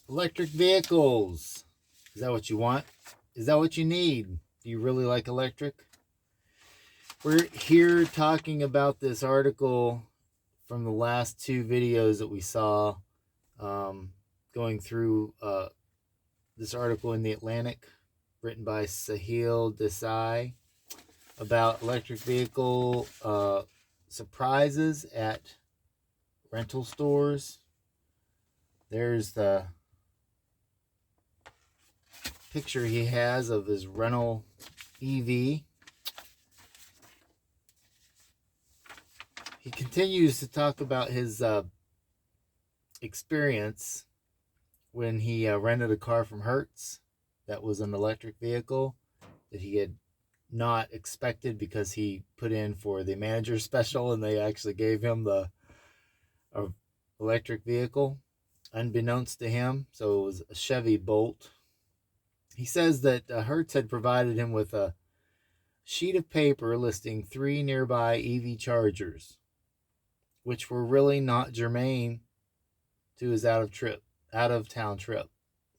Electric vehicles. Is that what you want? Is that what you need? Do you really like electric? We're here talking about this article from the last two videos that we saw, um, going through this article in The Atlantic, written by Sahil Desai, about electric vehicle surprises at rental stores. There's the picture he has of his rental EV. He continues to talk about his experience when he rented a car from Hertz that was an electric vehicle that he had not expected because he put in for the manager special and they actually gave him the electric vehicle unbeknownst to him. So it was a Chevy Bolt. He says that Hertz had provided him with a sheet of paper listing 3 nearby EV chargers, which were really not germane to his out of town trip.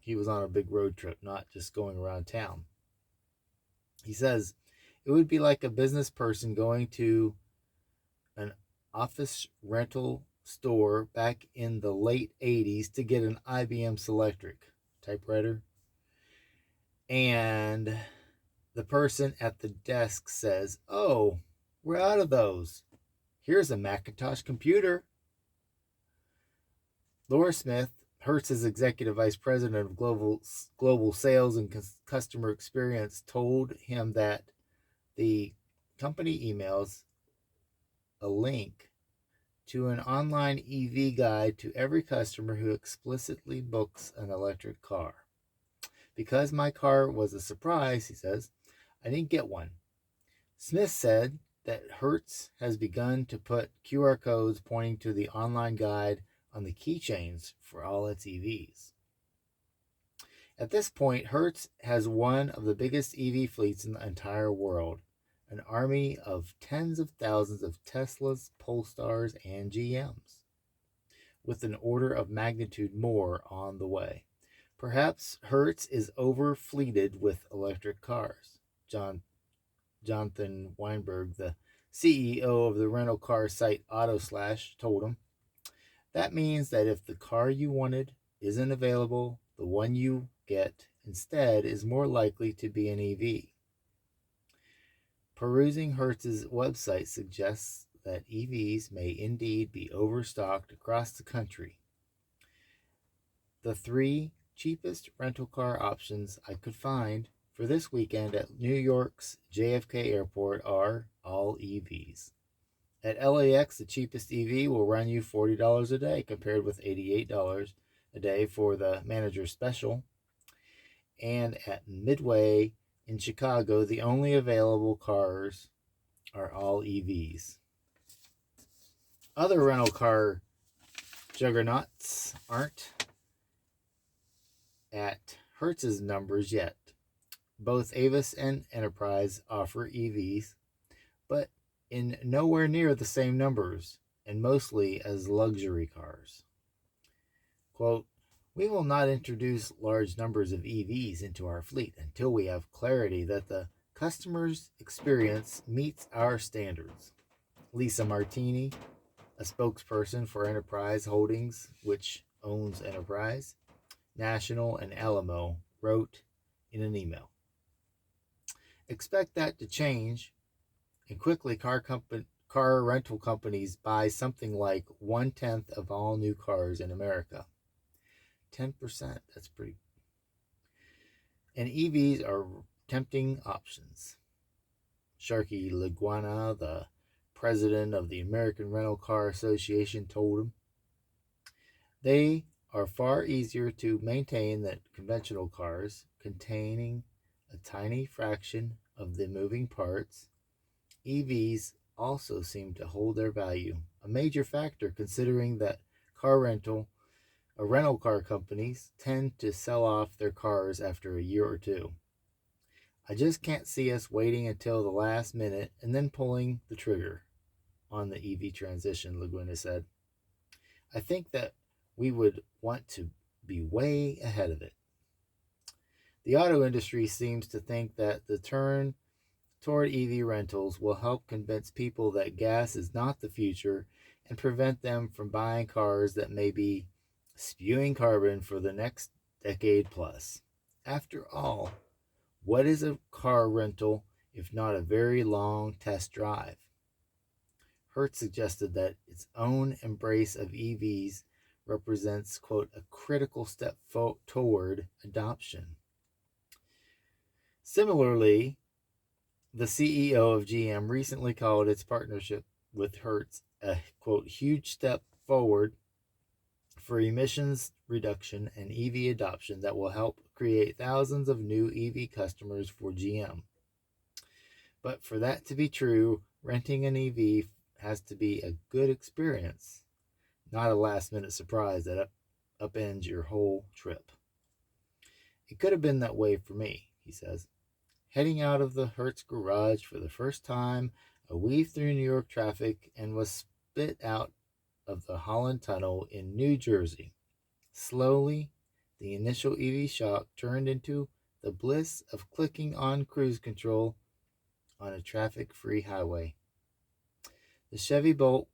He was on a big road trip, not just going around town. He says it would be like a business person going to an office rental store back in the late 80s to get an IBM Selectric typewriter, and the person at the desk says, "Oh, we're out of those. Here's a Macintosh computer." Laura Smith, Hertz's executive vice president of global sales and customer experience, told him that the company emails a link to an online EV guide to every customer who explicitly books an electric car. Because my car was a surprise, he says, I didn't get one. Smith said that Hertz has begun to put QR codes pointing to the online guide on the keychains for all its EVs. At this point, Hertz has one of the biggest EV fleets in the entire world, an army of tens of thousands of Teslas, Polestars, and GMs, with an order of magnitude more on the way. Perhaps Hertz is over-fleeted with electric cars. Jonathan Weinberg, the CEO of the rental car site AutoSlash, told him. That means that if the car you wanted isn't available, the one you get instead is more likely to be an EV. Perusing Hertz's website suggests that EVs may indeed be overstocked across the country. The 3 cheapest rental car options I could find for this weekend at New York's JFK Airport are all EVs. At LAX, the cheapest EV will run you $40 a day, compared with $88 a day for the manager special. And at Midway in Chicago, the only available cars are all EVs. Other rental car juggernauts aren't at Hertz's numbers yet. Both Avis and Enterprise offer EVs, but in nowhere near the same numbers, and mostly as luxury cars. Quote, we will not introduce large numbers of EVs into our fleet until we have clarity that the customer's experience meets our standards. Lisa Martini, a spokesperson for Enterprise Holdings, which owns Enterprise, National, and Alamo, wrote in an email. Expect that to change, and quickly car rental companies buy something like 1/10 of all new cars in America. 10%, that's pretty. And EVs are tempting options. Sharky Liguana, the president of the American Rental Car Association, told him they are far easier to maintain than conventional cars, containing a tiny fraction of the moving parts. EVs also seem to hold their value, a major factor considering that rental car companies tend to sell off their cars after a year or two. I just can't see us waiting until the last minute and then pulling the trigger on the EV transition, Laguna said. I think that we would want to be way ahead of it. The auto industry seems to think that the turn toward EV rentals will help convince people that gas is not the future and prevent them from buying cars that may be spewing carbon for the next decade plus. After all, what is a car rental if not a very long test drive? Hertz suggested that its own embrace of EVs represents, quote, a critical step toward adoption. Similarly, the CEO of GM recently called its partnership with Hertz a, quote, huge step forward for emissions reduction and EV adoption that will help create thousands of new EV customers for GM. But for that to be true, renting an EV has to be a good experience, not a last minute surprise that upends your whole trip. It could have been that way for me, he says. Heading out of the Hertz garage for the first time, I weaved through New York traffic and was spit out of the Holland Tunnel in New Jersey. Slowly, the initial EV shock turned into the bliss of clicking on cruise control on a traffic-free highway. The Chevy Bolt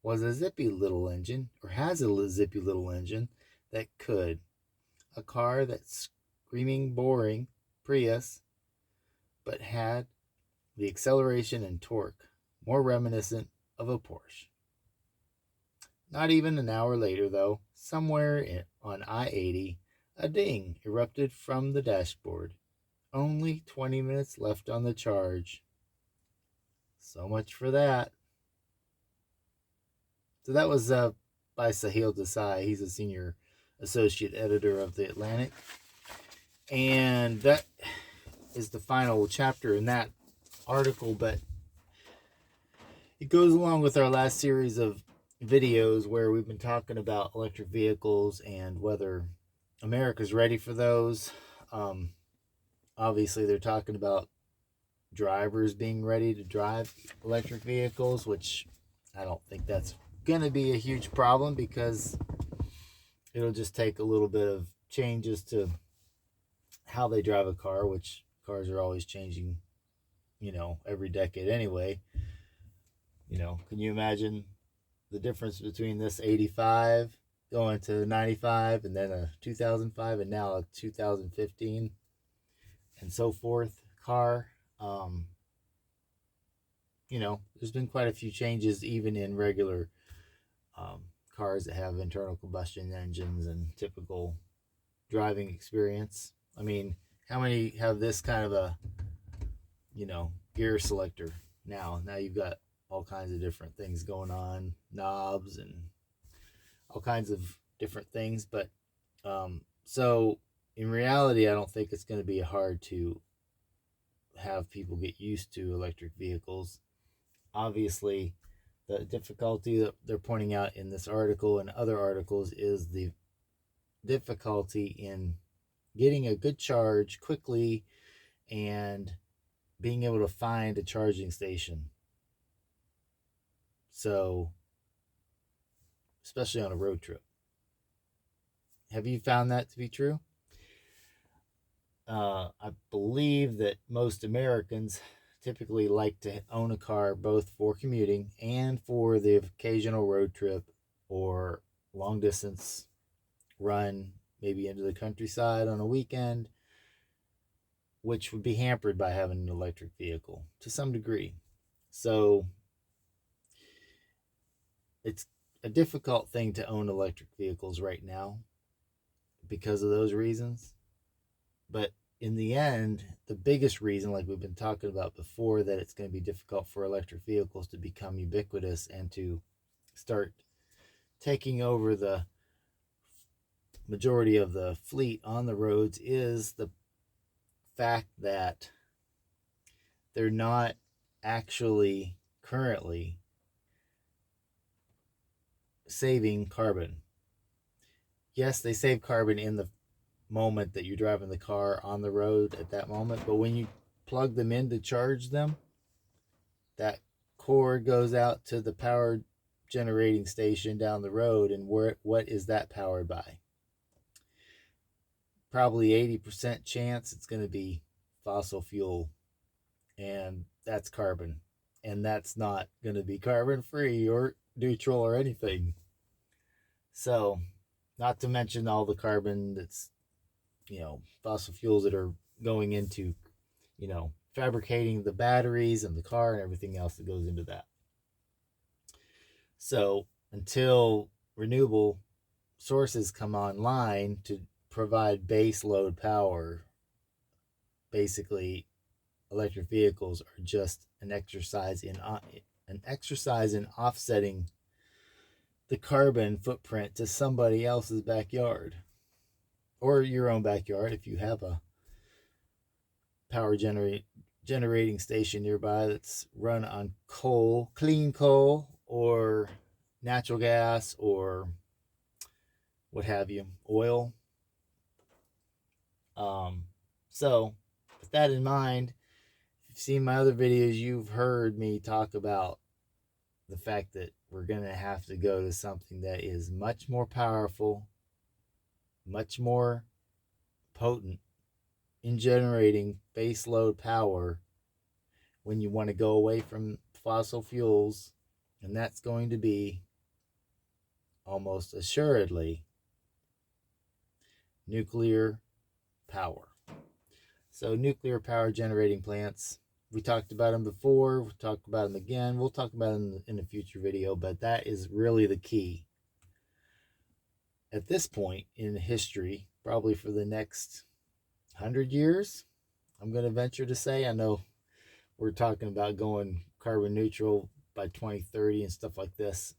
was a zippy little engine, or has a zippy little engine, that could. A car that's screaming boring Prius, but had the acceleration and torque more reminiscent of a Porsche. Not even an hour later, though, somewhere on I-80, a ding erupted from the dashboard. Only 20 minutes left on the charge. So much for that. So that was by Sahil Desai. He's a senior associate editor of The Atlantic. And that is the final chapter in that article, but it goes along with our last series of videos where we've been talking about electric vehicles and whether America's ready for those. Obviously, they're talking about drivers being ready to drive electric vehicles, which I don't think that's going to be a huge problem because it'll just take a little bit of changes to how they drive a car, which cars are always changing, every decade anyway. Can you imagine the difference between this 85 going to 95 and then a 2005 and now a 2015 and so forth car? There's been quite a few changes even in regular cars that have internal combustion engines and typical driving experience. I mean, how many have this kind of a, gear selector now? Now you've got all kinds of different things going on, knobs and all kinds of different things. But so in reality, I don't think it's going to be hard to have people get used to electric vehicles. Obviously, the difficulty that they're pointing out in this article and other articles is the difficulty in getting a good charge quickly and being able to find a charging station. So, especially on a road trip. Have you found that to be true? I believe that most Americans typically like to own a car both for commuting and for the occasional road trip or long distance run, maybe into the countryside on a weekend, which would be hampered by having an electric vehicle to some degree. So it's a difficult thing to own electric vehicles right now because of those reasons. But in the end, the biggest reason, like we've been talking about before, that it's going to be difficult for electric vehicles to become ubiquitous and to start taking over the majority of the fleet on the roads is the fact that they're not actually currently saving carbon. Yes, they save carbon in the moment that you're driving the car on the road at that moment, but when you plug them in to charge them, that cord goes out to the power generating station down the road, and what is that powered by? probably 80% chance it's going to be fossil fuel, and that's carbon. And that's not going to be carbon free or neutral or anything. So, not to mention all the carbon that's, fossil fuels that are going into, fabricating the batteries and the car and everything else that goes into that. So, until renewable sources come online to provide base load power, basically electric vehicles are just an exercise in offsetting the carbon footprint to somebody else's backyard, or your own backyard if you have a power generating station nearby that's run on coal, clean coal, or natural gas, or what have you, oil. So with that in mind, if you've seen my other videos, you've heard me talk about the fact that we're going to have to go to something that is much more powerful, much more potent in generating base load power when you want to go away from fossil fuels, and that's going to be almost assuredly nuclear power. So nuclear power generating plants, we talked about them before, we'll talk about them again, we'll talk about them in a future video, but that is really the key. At this point in history, probably for the next 100 years, I'm going to venture to say, I know we're talking about going carbon neutral by 2030 and stuff like this,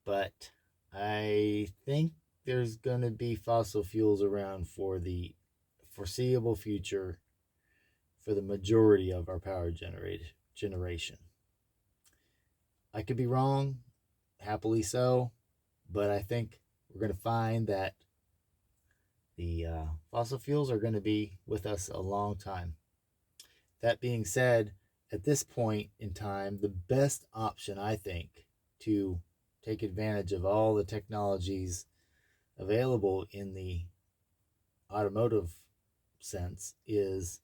but I think there's going to be fossil fuels around for the foreseeable future for the majority of our power generation. I could be wrong, happily so, but I think we're going to find that the fossil fuels are going to be with us a long time. That being said, at this point in time, the best option, I think, to take advantage of all the technologies available in the automotive sense is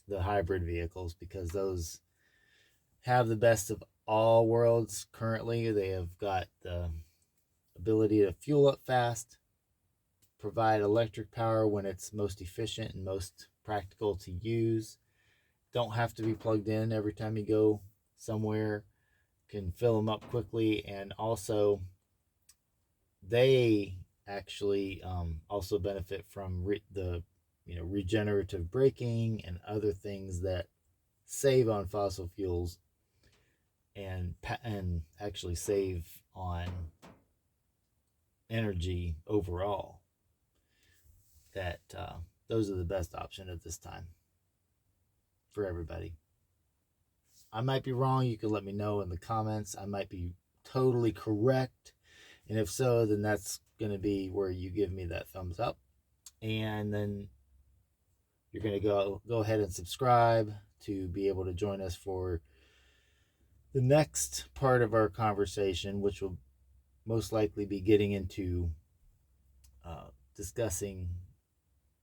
the hybrid vehicles, because those have the best of all worlds currently. They have got the ability to fuel up fast, provide electric power when it's most efficient and most practical to use, don't have to be plugged in every time you go somewhere, can fill them up quickly, and also they actually also benefit from the regenerative braking and other things that save on fossil fuels and actually save on energy overall. That those are the best option at this time for everybody. I might be wrong. You can let me know in the comments. I might be totally correct, and if so, then that's going to be where you give me that thumbs up, and then you're going to go ahead and subscribe to be able to join us for the next part of our conversation, which will most likely be getting into discussing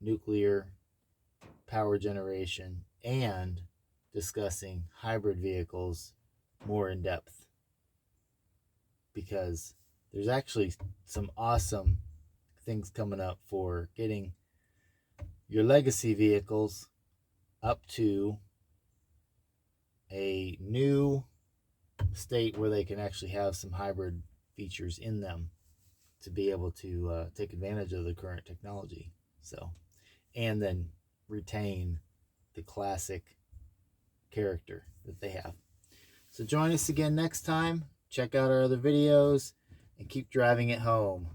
nuclear power generation and discussing hybrid vehicles more in depth, because there's actually some awesome things coming up for getting your legacy vehicles up to a new state where they can actually have some hybrid features in them to be able to take advantage of the current technology. So, and then retain the classic character that they have. So join us again next time. Check out our other videos and keep driving it home.